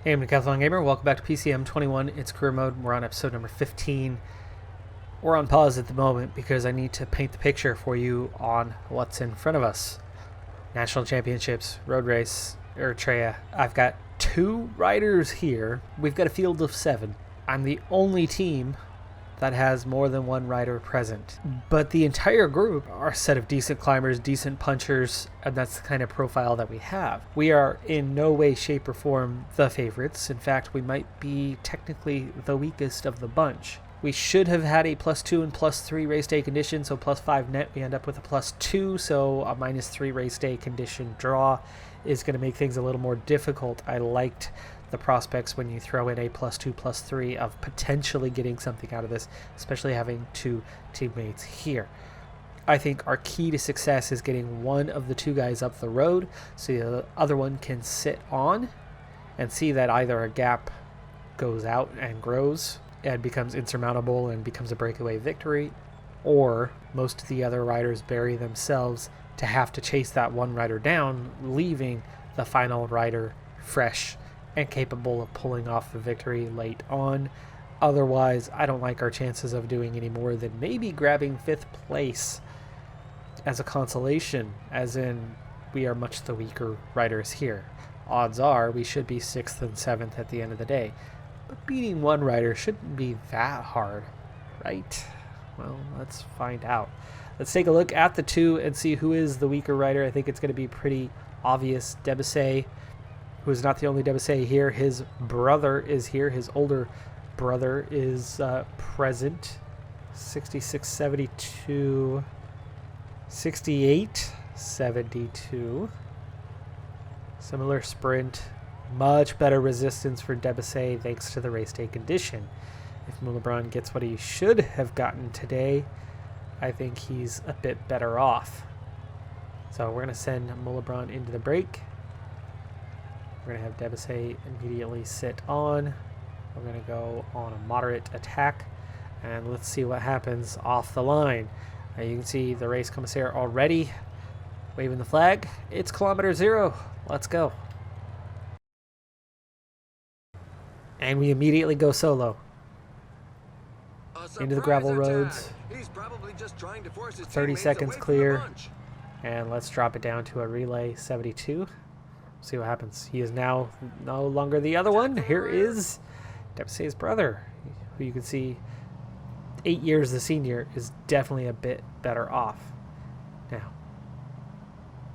Hey, I'm Decathlon Gamer. Welcome back to PCM21. It's career mode. We're on episode number 15. We're on pause at the moment because I need to paint the picture for you on what's in front of us. National Championships, Road Race, Eritrea. I've got 2 riders here. We've got a field of 7. I'm the only team that has more than 1 rider present. But the entire group are a set of decent climbers, decent punchers, and that's the kind of profile that we have. We are in no way, shape, or form the favorites. In fact, we might be technically the weakest of the bunch. We should have had a +2 and +3 race day condition, so +5 net. We end up with a +2, so a -3 race day condition draw is going to make things a little more difficult. I liked the prospects when you throw in a +2, +3 of potentially getting something out of this, especially having 2 teammates here. I think our key to success is getting one of the 2 guys up the road so the other one can sit on and see that either a gap goes out and grows and becomes insurmountable and becomes a breakaway victory, or most of the other riders bury themselves to have to chase that one rider down, leaving the final rider fresh and capable of pulling off the victory late on. Otherwise, I don't like our chances of doing any more than maybe grabbing 5th place as a consolation, as in we are much the weaker riders here. Odds are we should be 6th and 7th at the end of the day. But beating 1 rider shouldn't be that hard, right? Well, let's find out. Let's take a look at the 2 and see who is the weaker rider. I think it's going to be pretty obvious. Debussy, who is not the only Debussy here. His brother is here. His older brother is present. 66, 72, 68, 72. Similar sprint. Much better resistance for Debussy thanks to the race day condition. If Moulebron gets what he should have gotten today, I think he's a bit better off. So we're going to send Moulebron into the break. We're going to have Debussy immediately sit on. We're going to go on a moderate attack. And let's see what happens off the line. You can see the race commissaire already waving the flag. It's kilometer 0. Let's go. And we immediately go solo. Into the gravel roads. He's probably just trying to force his 30 seconds away from clear. the bunch. And let's drop it down to a relay 72. See what happens. He is now no longer the other one. Here is Debussy's brother, who you can see 8 years the senior is definitely a bit better off. Now,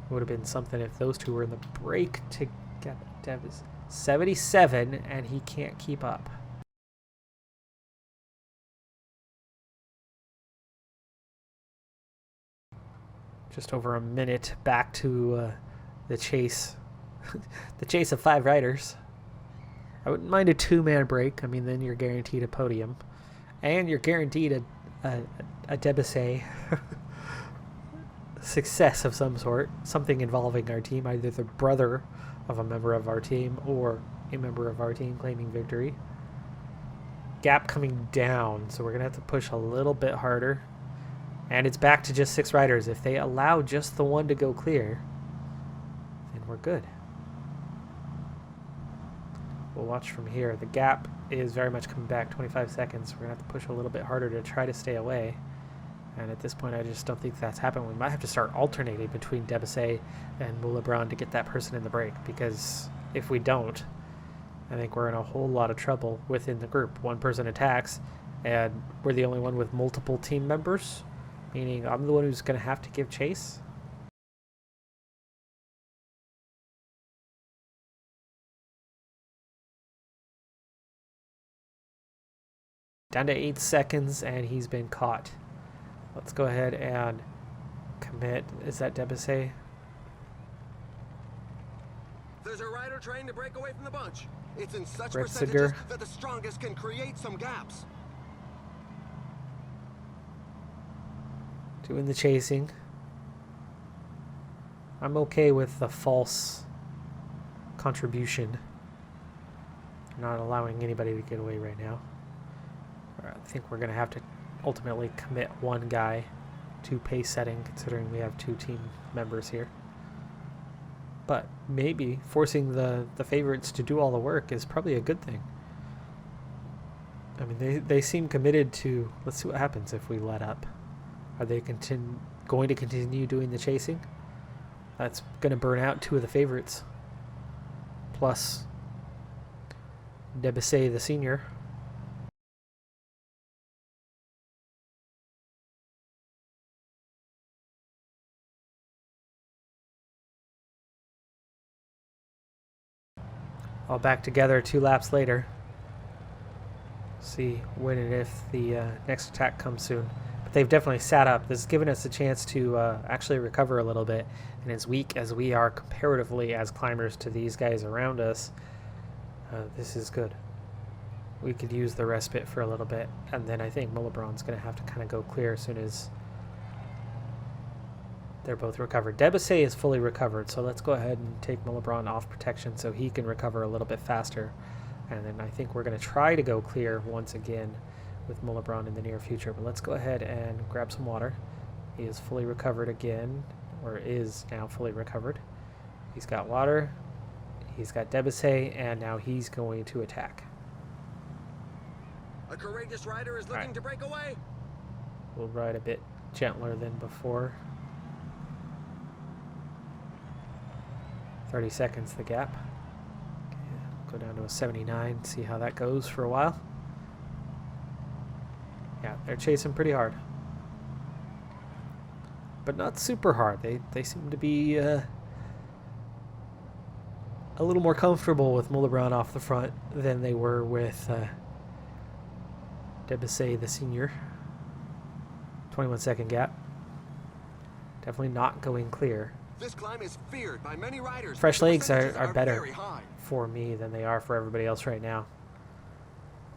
it would have been something if those 2 were in the break together. Deb is 77 and he can't keep up. Just over a minute back to the chase. The chase of 5 riders. I wouldn't mind a 2-man break. I mean, then you're guaranteed a podium. And you're guaranteed a Debussy success of some sort. Something involving our team. Either the brother of a member of our team or a member of our team claiming victory. Gap coming down. So we're going to have to push a little bit harder. And it's back to just 6 riders. If they allow just the 1 to go clear, then we're good. We'll watch from here. The gap is very much coming back, 25 seconds. We're going to have to push a little bit harder to try to stay away. And at this point, I just don't think that's happened. We might have to start alternating between Debussy and Moulebron to get that person in the break. Because if we don't, I think we're in a whole lot of trouble within the group. 1 person attacks, and we're the only one with multiple team members. Meaning I'm the one who's going to have to give chase. Down to 8 seconds, and he's been caught. Let's go ahead and commit. Is that Debussy? There's a rider trying to break away from the bunch. It's in such Retziger. percentages that the strongest can create some gaps. Doing the chasing. I'm okay with the false contribution. Not allowing anybody to get away right now. I think we're going to have to ultimately commit 1 guy to pace setting, considering we have 2 team members here. but maybe forcing the favorites to do all the work is probably a good thing. I mean, they seem committed to... Let's see what happens if we let up. Are they going to continue doing the chasing? That's going to burn out 2 of the favorites. Plus Debussy the senior. All back together 2 laps later. See when and if the next attack comes soon. But they've definitely sat up. This has given us a chance to actually recover a little bit. And as weak as we are comparatively as climbers to these guys around us, this is good. We could use the respite for a little bit. And then I think Mullebron's going to have to kind of go clear as soon as they're both recovered. Debussy is fully recovered, so let's go ahead and take Mullebron off protection so he can recover a little bit faster. And then I think we're going to try to go clear once again with Mullebron in the near future. But let's go ahead and grab some water. He is fully recovered again, or is now fully recovered. He's got water, he's got Debussy, and now he's going to attack. A courageous rider is looking to break away. We'll ride a bit gentler than before. 30 seconds the gap. Okay, go down to a 79, see how that goes for a while. Yeah, they're chasing pretty hard. But not super hard. They seem to be a little more comfortable with Mullebron off the front than they were with Debussy the senior. 21-second gap. Definitely not going clear. This climb is feared by many riders. Fresh legs are better very high for me than they are for everybody else right now.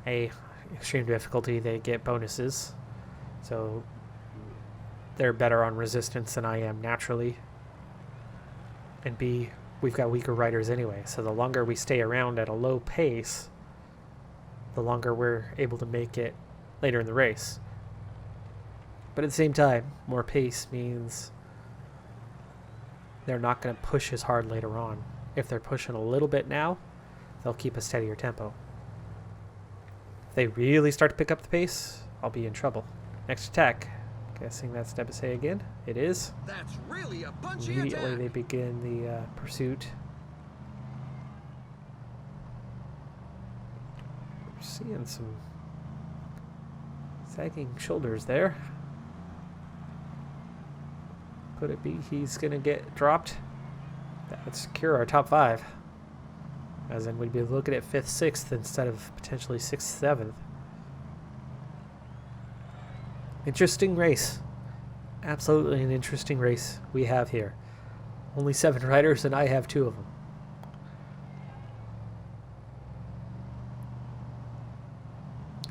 Extreme difficulty, they get bonuses. So they're better on resistance than I am naturally. And B, we've got weaker riders anyway. So the longer we stay around at a low pace, the longer we're able to make it later in the race. But at the same time, more pace means they're not going to push as hard later on. If they're pushing a little bit now, they'll keep a steadier tempo. If they really start to pick up the pace, I'll be in trouble. Next attack. Guessing that's Debussy again. It is. That's really a punchy Immediately attack. they begin the pursuit. We're seeing some sagging shoulders there. Could it be he's going to get dropped? That would secure our top 5. As in, we'd be looking at 5th, 6th instead of potentially 6th, 7th. Interesting race. Absolutely an interesting race we have here. Only 7 riders, and I have 2 of them.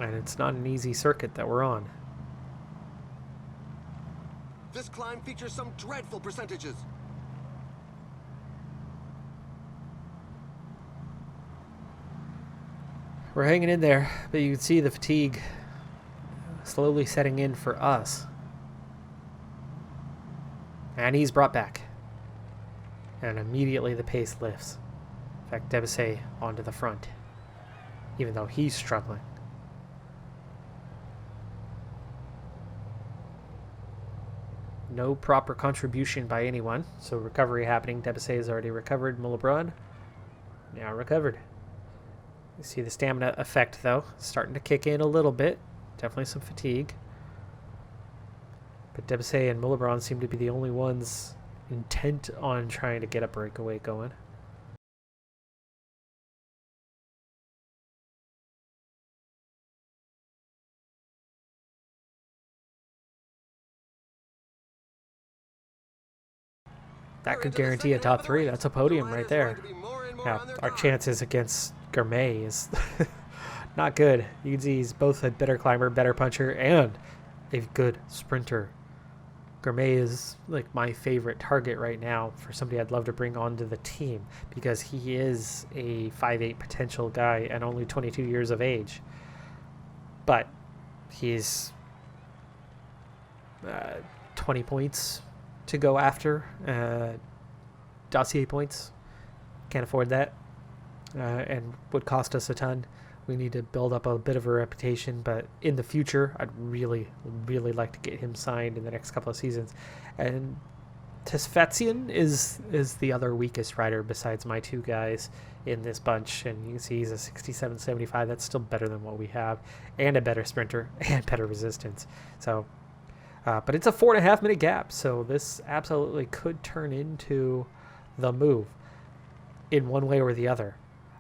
And it's not an easy circuit that we're on. This climb features some dreadful percentages. We're hanging in there, but you can see the fatigue slowly setting in for us. And he's brought back. And immediately the pace lifts. In fact, Debussy onto the front, even though he's struggling. No proper contribution by anyone, so recovery happening. Debussy is already recovered. Mullebron now recovered. You see the stamina effect, though, starting to kick in a little bit. Definitely some fatigue. But Debussy and Mullebron seem to be the only ones intent on trying to get a breakaway going. That could guarantee a top 3. That's a podium right there. Now, our chances against Gourmet is not good. You can see he's both a better climber, better puncher, and a good sprinter. Gourmet is like my favorite target right now for somebody I'd love to bring onto the team because he is a 5'8" potential guy and only 22 years of age. But he's 20 points to go after. dossier points. Can't afford that, and would cost us a ton. We need to build up a bit of a reputation, but in the future, I'd really, really like to get him signed in the next couple of seasons. And Tesfatsion is the other weakest rider besides my two guys in this bunch, and you can see he's a 67.75. That's still better than what we have, and a better sprinter and better resistance. So, but it's a 4.5 minute gap, so this absolutely could turn into the move in one way or the other.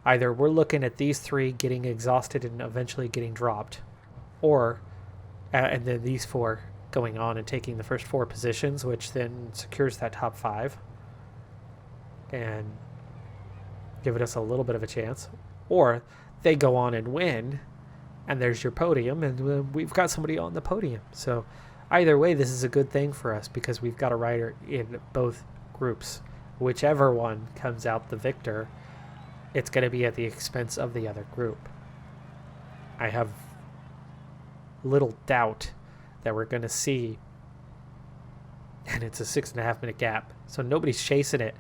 Either we're looking at these three getting exhausted and eventually getting dropped, or and then these four going on and taking the first 4 positions, which then secures that top 5 and giving us a little bit of a chance. Or they go on and win, and there's your podium, and we've got somebody on the podium. So either way, this is a good thing for us because we've got a rider in both groups. Whichever one comes out the victor, it's going to be at the expense of the other group. I have little doubt that we're going to see, and it's a 6.5 minute gap, so nobody's chasing it.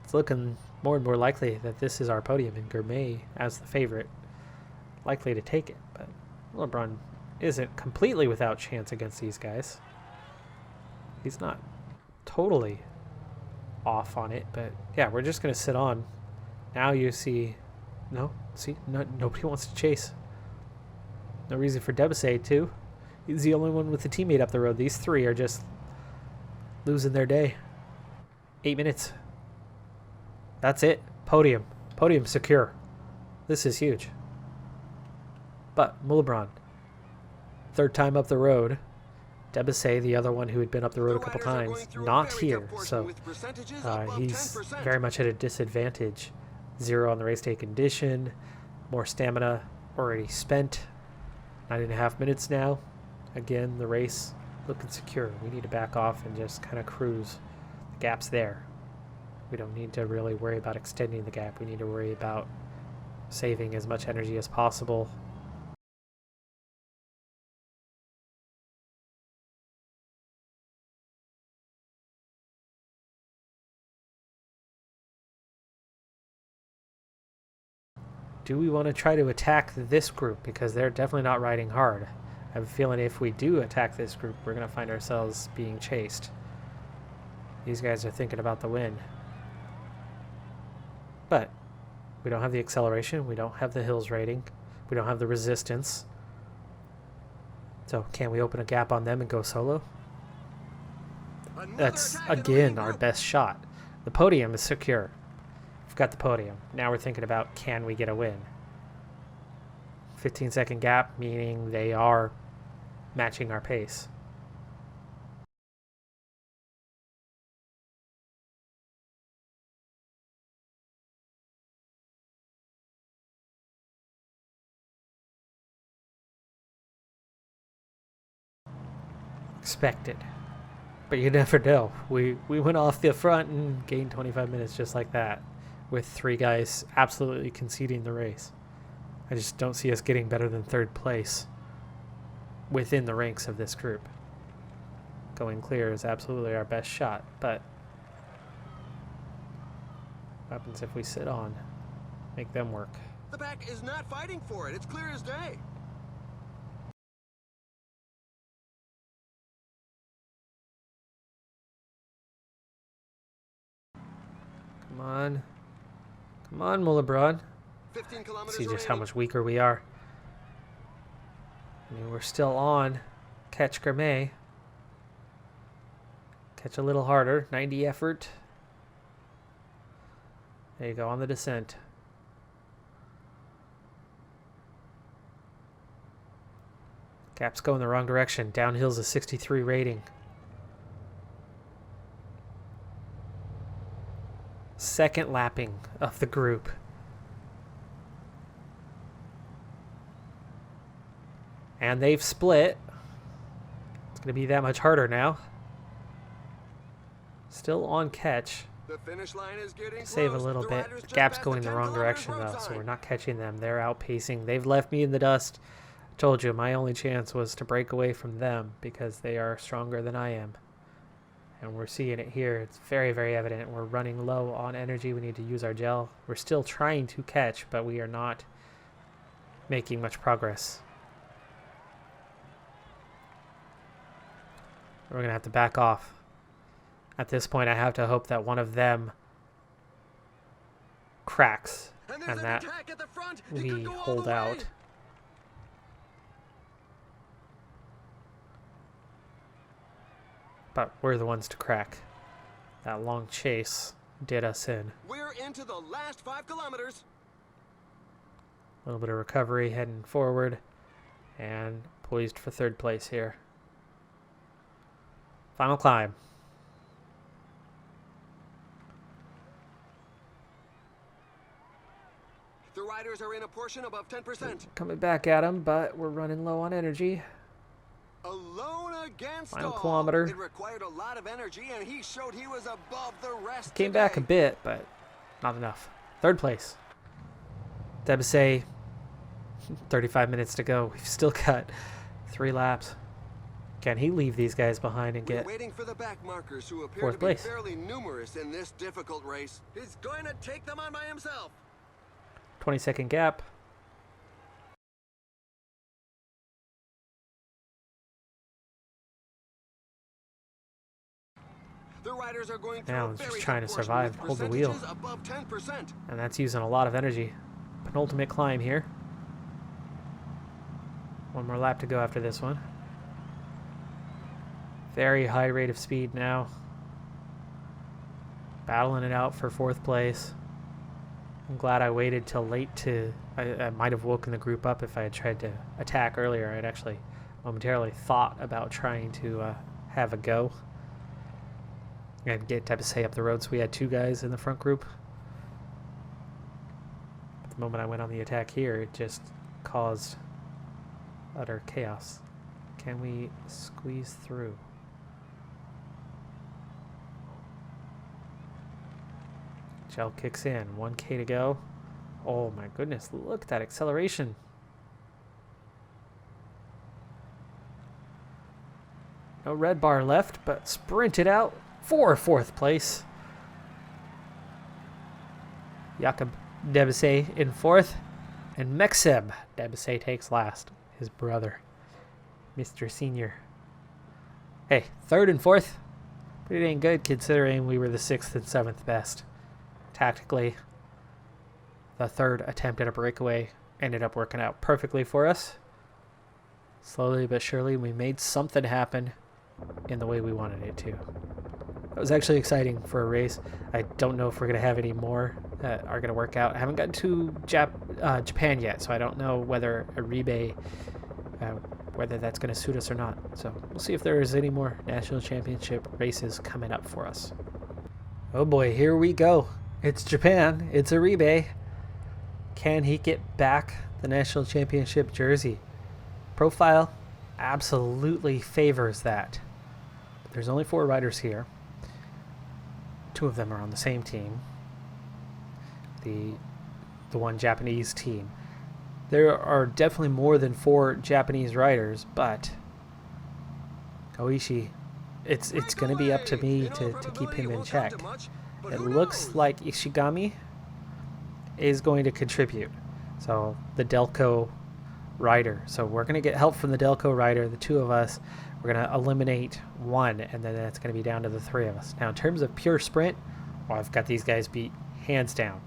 It's looking more and more likely that this is our podium, and Gourmet as the favorite, likely to take it. But LeBron isn't completely without chance against these guys. He's not totally off on it, but yeah, we're just going to sit on. Now you see, nobody wants to chase. No reason for Database to. He's the only one with a teammate up the road. These three are just losing their day. 8 minutes. That's it. Podium. Podium secure. This is huge. But Mulebron, third time up the road. Database, the other one who had been up the road a couple times, not here. So he's very much at a disadvantage. 0 on the race day condition. More stamina already spent. 9.5 minutes now. Again, the race looking secure. We need to back off and just kind of cruise. The gap's there. We don't need to really worry about extending the gap. We need to worry about saving as much energy as possible. Do we want to try to attack this group? Because they're definitely not riding hard. I have a feeling if we do attack this group, we're going to find ourselves being chased. These guys are thinking about the win. But we don't have the acceleration. We don't have the hills rating. We don't have the resistance. So can we open a gap on them and go solo? That's, again, our best shot. The podium is secure. We've got the podium. Now we're thinking about, can we get a win? 15-second gap, meaning they are matching our pace. Expected. But you never know. We went off the front and gained 25 minutes just like that, with 3 guys absolutely conceding the race. I just don't see us getting better than 3rd place within the ranks of this group. Going clear is absolutely our best shot, but what happens if we sit on? Make them work. The back is not fighting for it. It's clear as day. Come on. Come on, Mulebron. 15 kilometers See just remaining. how much weaker we are. I mean, we're still on. Catch Gourmet. Catch a little harder. 90 effort. There you go, on the descent. Gap's going the wrong direction. Downhill's a 63 rating. Second lapping of the group. And they've split. It's going to be that much harder now. Still on catch. The finish line is getting Save a close. little The bit. riders The just gap's passed going the the 10 wrong kilometers direction road though, so sign. we're not catching them. They're outpacing. They've left me in the dust. I told you my only chance was to break away from them because they are stronger than I am. And we're seeing it here. It's very, very evident. We're running low on energy. We need to use our gel. We're still trying to catch, but we are not making much progress. We're going to have to back off. At this point, I have to hope that one of them cracks and that we hold out. But we're the ones to crack. That long chase did us in. We're into the last 5 kilometers. A little bit of recovery heading forward and poised for third place here. Final climb. The riders are in a portion above 10%. Coming back at him, but we're running low on energy. Alone against Final all. kilometer. It required a lot of energy, and he showed he was above the rest. Came back a bit, but not enough. Third place. Database, 35 minutes to go. We've still got 3 laps. Can he leave these guys behind and get waiting for the back markers who appear fourth to be place? fairly numerous in this difficult race. He's going to take them on by himself. 20-second gap. The riders are going through Now a it's just very trying to tough portion survive, with hold the wheel. percentages above 10%. And that's using a lot of energy. Penultimate climb here. One more lap to go after this one. Very high rate of speed now. Battling it out for 4th place. I'm glad I waited till late to... I might have woken the group up if I had tried to attack earlier. I'd actually momentarily thought about trying to have a go and get Database up the road, so we had 2 guys in the front group. At the moment I went on the attack here, it just caused utter chaos. Can we squeeze through? Gel kicks in. 1K to go. Oh my goodness, look at that acceleration. No red bar left, but sprinted out for 4th place. Jakob Database in 4th. And Mekseb Database takes last. His brother, Mr. Senior. Hey, 3rd and 4th. Pretty dang good considering we were the 6th and 7th best. Tactically, the 3rd attempt at a breakaway ended up working out perfectly for us. Slowly but surely, we made something happen in the way we wanted it to. It was actually exciting for a race. I don't know if we're going to have any more that are going to work out. I haven't gotten to Japan yet, so I don't know whether a rebate, whether that's going to suit us or not. So we'll see if there is any more national championship races coming up for us. Oh boy, here we go. It's Japan. It's a rebate. Can he get back the national championship jersey? Profile absolutely favors that. There's only 4 riders here. 2 of them are on the same team. The one Japanese team. There are definitely more than 4 Japanese riders, but Koichi, it's going to be up to me to keep him in check. It looks like Ishigami is going to contribute. So the Delco rider. So we're going to get help from the Delco rider, the 2 of us. We're going to eliminate 1, and then that's going to be down to the 3 of us. Now, in terms of pure sprint, well, I've got these guys beat hands down.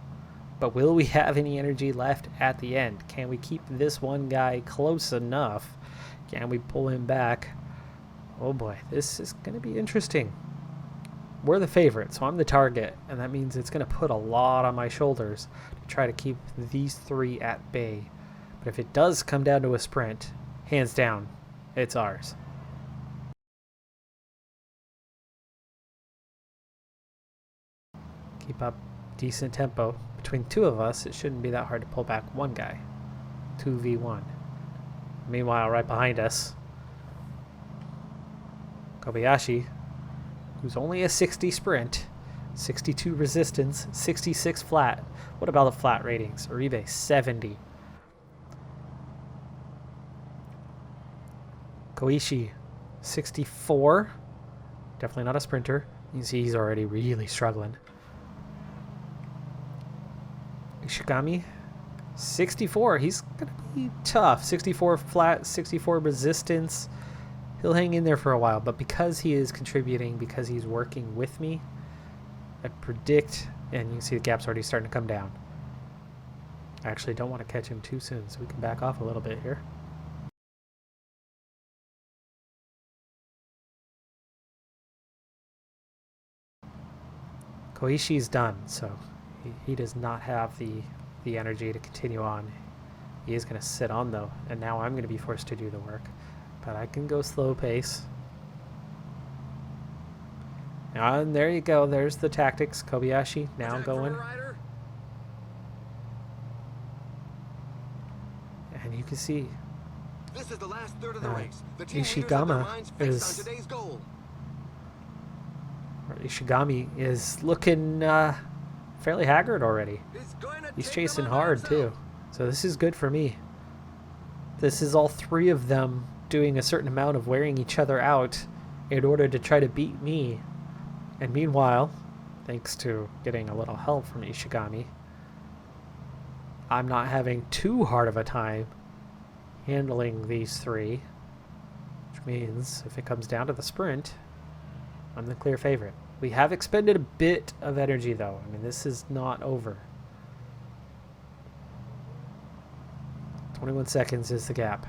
But will we have any energy left at the end? Can we keep this one guy close enough? Can we pull him back? Oh boy, this is going to be interesting. We're the favorite, so I'm the target, and that means it's going to put a lot on my shoulders to try to keep these 3 at bay. But if it does come down to a sprint, hands down, it's ours. Keep up decent tempo. Between 2 of us, it shouldn't be that hard to pull back 1 guy. 2v1. Meanwhile, right behind us, Kobayashi, who's only a 60 sprint, 62 resistance, 66 flat. What about the flat ratings? Uribe, 70. Koichi, 64. Definitely not a sprinter. You see he's already really struggling. Ishigami, 64. He's going to be tough. 64 flat, 64 resistance. He'll hang in there for a while, but because he is contributing, because he's working with me, I predict, and you can see the gap's already starting to come down. I actually don't want to catch him too soon, so we can back off a little bit here. Koishi's done, so he does not have the energy to continue on. He is going to sit on, though, and now I'm going to be forced to do the work. But I can go slow pace. And there you go. There's the tactics. Kobayashi now going. And you can see this is the last third of the race. The team Ishigami is looking fairly haggard already. He's chasing hard too. So this is good for me. This is all three of them doing a certain amount of wearing each other out in order to try to beat me. And meanwhile, thanks to getting a little help from Ishigami, I'm not having too hard of a time handling these three, which means if it comes down to the sprint, I'm the clear favorite. We have expended a bit of energy though. I mean, this is not over. 21 seconds is the gap.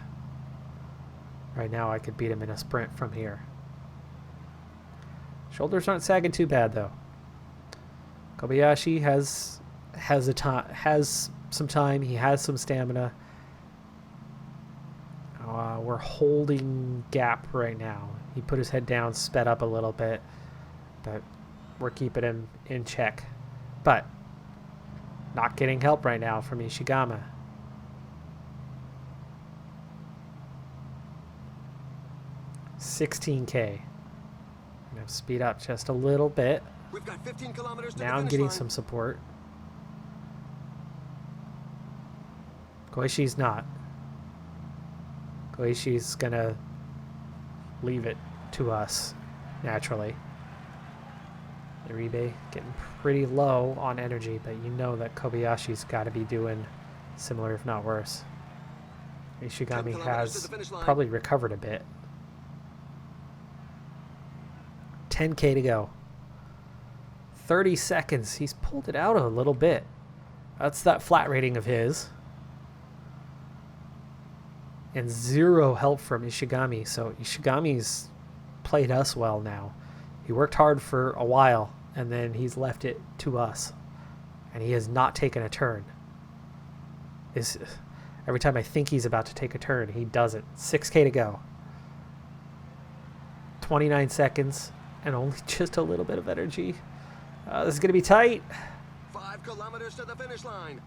Right now I could beat him in a sprint from here. Shoulders aren't sagging too bad though. Kobayashi has some time. He has some stamina. We're holding gap right now. He put his head down, sped up a little bit, but we're keeping him in check. But not getting help right now from Ishigami. $16K. I'm going to speed up just a little bit. We've got 15 kilometers to now I'm getting some support. Koishi's not. Koishi's going to leave it to us, naturally. Iribe getting pretty low on energy, but you know that Kobayashi's got to be doing similar, if not worse. Ishigami has probably recovered a bit. 10K to go. 30 seconds. He's pulled it out a little bit. That's that flat rating of his. And zero help from Ishigami. So Ishigami's played us well now. He worked hard for a while, and then he's left it to us. And he has not taken a turn. Every time I think he's about to take a turn, he doesn't. 6K to go. 29 seconds. And only just a little bit of energy. This is going to be tight. 5 kilometers to the finish line.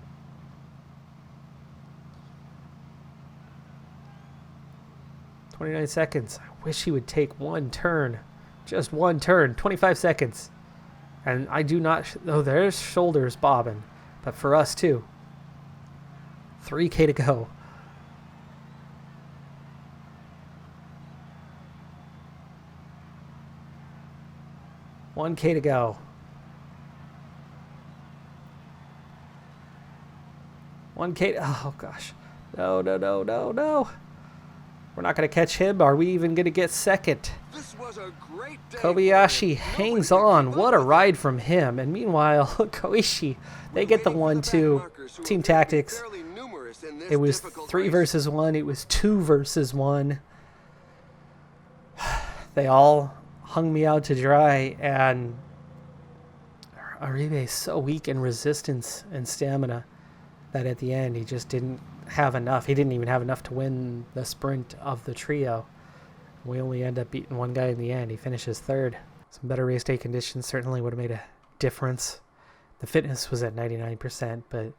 29 seconds. I wish he would take one turn. Just one turn. 25 seconds. And I do not... Oh, there's shoulders bobbing. But for us, too. 3K to go. $1K to go. 1K. Oh, gosh. No. We're not going to catch him. Are we even going to get second? This was a great day. Kobayashi hangs on. What a ride from him. And meanwhile, Koishi, they get the 1-2. Team tactics. It was 3 versus 1. It was 2 versus 1. They all hung me out to dry, and Uribe is so weak in resistance and stamina that at the end he just didn't have enough. He didn't even have enough to win the sprint of the trio. We only end up beating one guy in the end. He finishes third. Some better race day conditions certainly would have made a difference. The fitness was at 99%, but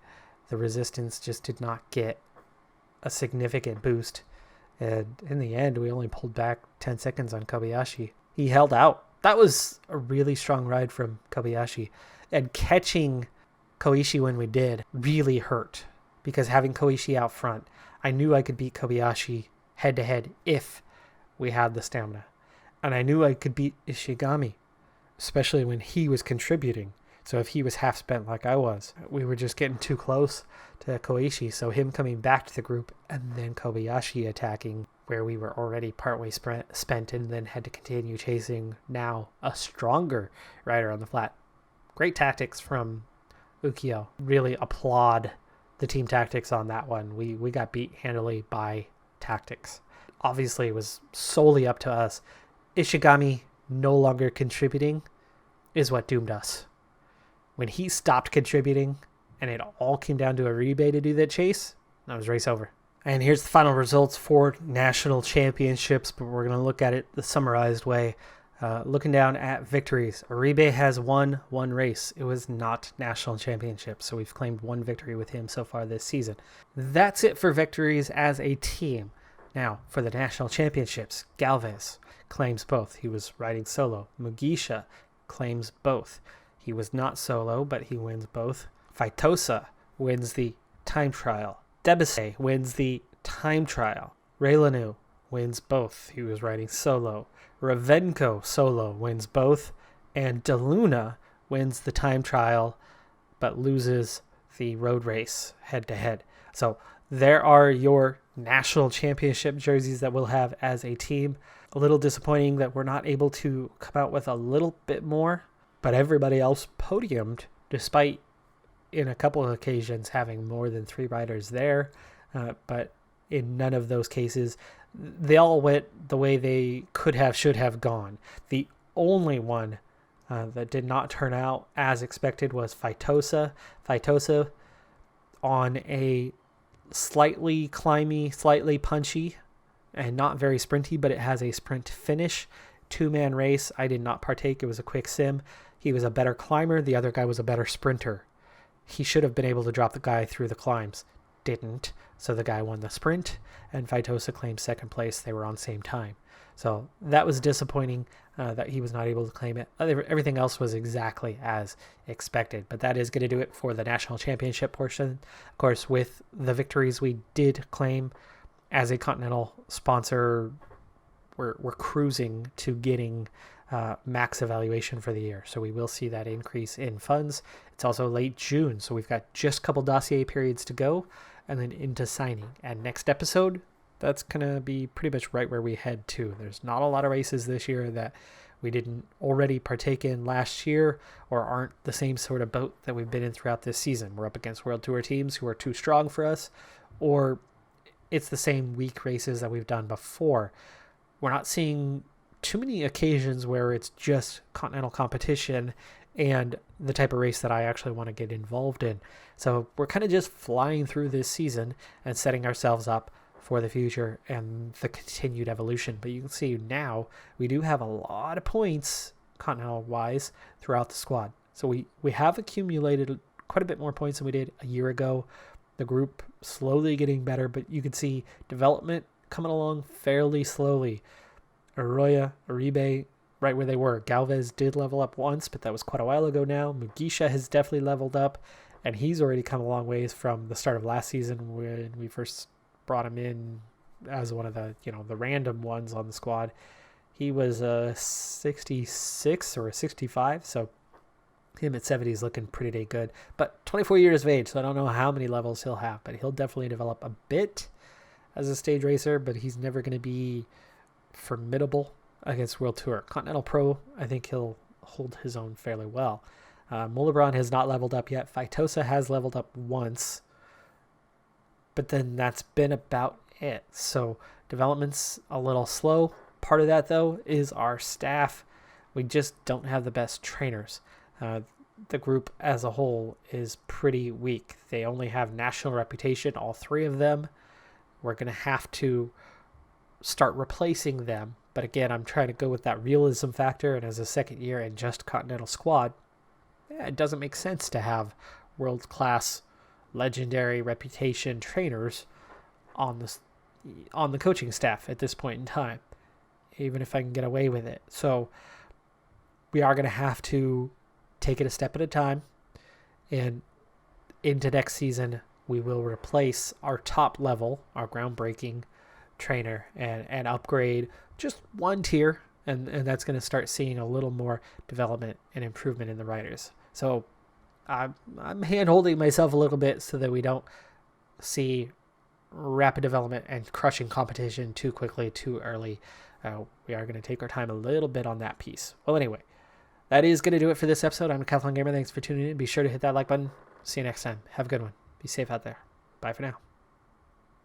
the resistance just did not get a significant boost. And in the end, we only pulled back 10 seconds on Kobayashi. He held out. That was a really strong ride from Kobayashi. And catching Koishi when we did really hurt. Because having Koishi out front, I knew I could beat Kobayashi head-to-head if we had the stamina. And I knew I could beat Ishigami. especially when he was contributing. So if he was half spent like I was, we were just getting too close to Koichi. So him coming back to the group and then Kobayashi attacking where we were already partway spent and then had to continue chasing now a stronger rider on the flat. Great tactics from Ukyo. Really applaud the team tactics on that one. We got beat handily by tactics. Obviously, it was solely up to us. Ishigami no longer contributing is what doomed us. When he stopped contributing and it all came down to Uribe to do that chase, that was race over. And here's the final results for national championships, but we're going to look at it the summarized way. Looking down at victories, Uribe has won one race. It was not national championship, so we've claimed one victory with him so far this season. That's it for victories as a team. Now, for the national championships, Galvez claims both. He was riding solo. Mugisha claims both. He was not solo, but he wins both. Faitosa wins the time trial. Debise wins the time trial. Reilanu wins both. He was riding solo. Ravenko solo wins both. And DeLuna wins the time trial, but loses the road race head-to-head. So there are your national championship jerseys that we'll have as a team. A little disappointing that we're not able to come out with a little bit more, but everybody else podiumed, despite in a couple of occasions having more than 3 riders there. But in none of those cases, they all went the way they could have, should have gone. The only one that did not turn out as expected was Faitosa. Faitosa on a slightly climby, slightly punchy, and not very sprinty, but it has a sprint finish. 2-man race. I did not partake. It was a quick sim. He was a better climber. The other guy was a better sprinter. He should have been able to drop the guy through the climbs. Didn't. So the guy won the sprint, and Faitosa claimed second place. They were on same time. So that was disappointing that he was not able to claim it. Everything else was exactly as expected. But that is going to do it for the national championship portion. Of course, with the victories we did claim as a Continental sponsor, we're cruising to getting max evaluation for the year. So we will see that increase in funds. It's also late June, so we've got just a couple dossier periods to go and then into signing. And next episode, that's going to be pretty much right where we head to. There's not a lot of races this year that we didn't already partake in last year or aren't the same sort of boat that we've been in throughout this season. We're up against World Tour teams who are too strong for us, or it's the same weak races that we've done before. We're not seeing too many occasions where it's just Continental competition and the type of race that I actually want to get involved in. So we're kind of just flying through this season and setting ourselves up for the future and the continued evolution. But you can see now we do have a lot of points Continental-wise throughout the squad. So we have accumulated quite a bit more points than we did a year ago. The group slowly getting better, but you can see development coming along fairly slowly. Arroyo, Uribe, right where they were. Galvez did level up once, but that was quite a while ago now. Mugisha has definitely leveled up, and he's already come a long ways from the start of last season when we first brought him in as one of the, the random ones on the squad. He was a 66 or a 65, so him at 70 is looking pretty dang good. But 24 years of age, so I don't know how many levels he'll have, but he'll definitely develop a bit as a stage racer, but he's never going to be formidable against World Tour. Continental Pro, I think he'll hold his own fairly well. Molibran has not leveled up yet. Faitosa has leveled up once, but then that's been about it. So development's a little slow. Part of that, though, is our staff. We just don't have the best trainers. The group as a whole is pretty weak. They only have national reputation, all 3 of them. We're going to have to start replacing them. But again, I'm trying to go with that realism factor, and as a second year and just Continental squad, it doesn't make sense to have world-class, legendary reputation trainers on the coaching staff at this point in time, even if I can get away with it. So we are going to have to take it a step at a time, and into next season, we will replace our top level, our groundbreaking trainer, and upgrade just one tier and that's going to start seeing a little more development and improvement in the riders. So I'm hand-holding myself a little bit so that we don't see rapid development and crushing competition too quickly, too early. We are going to take our time a little bit on that piece. Well, anyway, that is going to do it for this episode. I'm Decathlon Gamer. Thanks for tuning in. Be sure to hit that like button. See you next time. Have a good one. Be safe out there. Bye for now.